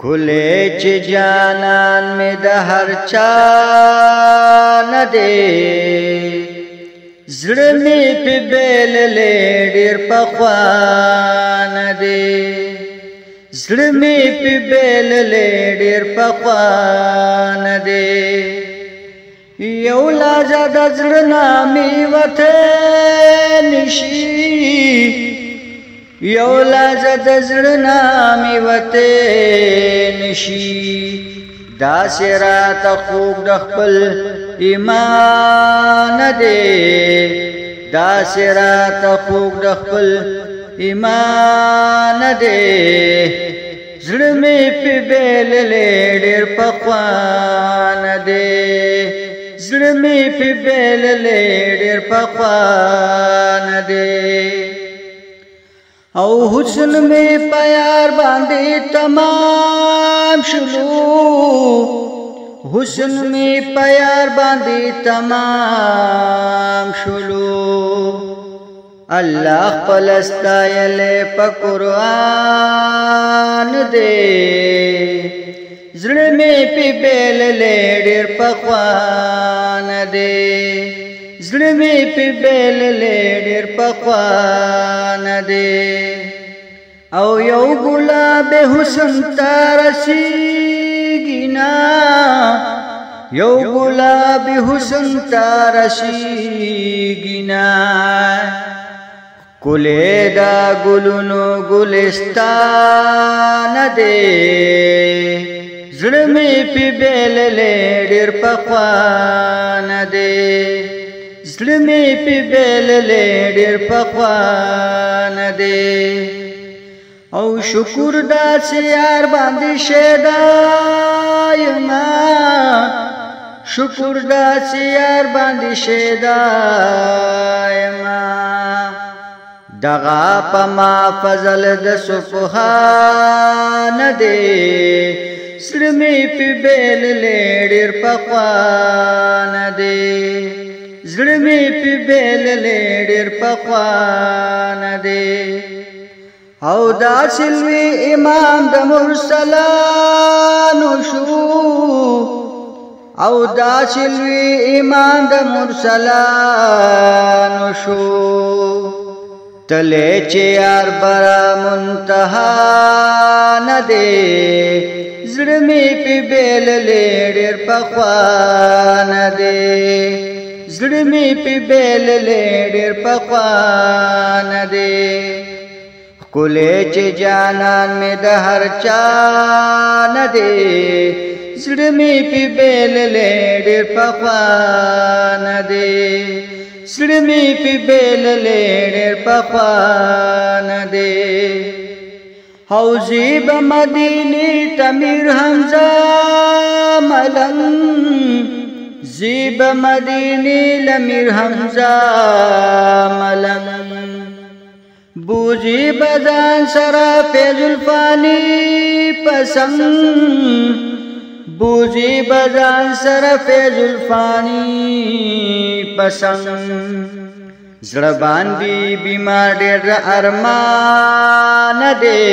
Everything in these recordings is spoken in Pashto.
کله چې جانان می د هر چا نه دی زړه می په بیل ډېر پخوا نه دی زړه می په بیل ډېر پخوا نه دی یو لحظه د زړه نه مې وته نشي یو لحظه د زړه نه مې وته نشي داسې راته خوږ د خپل ایمان دی داسې راته خوږ د خپل ایمان دی زړه مې په بیل ډېر پخوا نه دی زړه مې په بیل ډېر پخوا نه دی او حسن میں پیار باندې تمام شلو حسن میں پیار باندې تمام شلو الله خپل استایل په قرآن دے زړه مې په بیل ډېر پخوا نه دی زړه مې په بیل ډېر پخوا نه دی او یو ګلاب حسن ته رسیږي نا یو ګلاب حسن ته رسیږي نا ښکلی دا ګلونو ګلستان دی زړه مې په بیل ډېر پخوا نه دی زړه مې په بیل ډېر پخوا نه دی او شکر داسې یار باندې شیدا یما شکر داسې یار باندې شیدا یما دغه په ما فضل د سبحان دی زړه مې په بیل ډېر پخوا نه دی زړه مې په بیل ډېر پخوا نه دی او داسې لوی امام د مرسلانو شو او داسې لوی امام د مرسلانو شو تله چې یار برا منتها نه دی زړه مې په بیل ډېر پخوا نه دی زړه مې په بیل ډېر پخوا نه دی ښکلی چې جانان مې د هر چا نه دی زړه مې په بیل ډېر پخوا نه دی زړه مې په بیل ډېر پخوا نه دی حوضی بمدینی تمیر حمزه ملنگ زیب مدینی لمیر حمزه ملنگ بوزی بدان سرا فیض الفانی پسنگ بوزی بدان سرا فیض الفانی پسنگ زړه باندې بیمار ډېر ارمان دی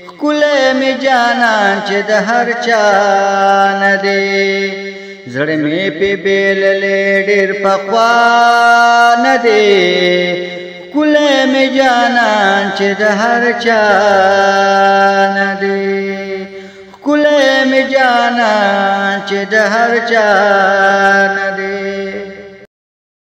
ښکلی مې جانان چې د هر چا نه دی زړه مې په بیل ډېر پخوا نه دی ښکلی مې جانان چې د هر چا نه دی ښکلی مې جانان چې د هر چا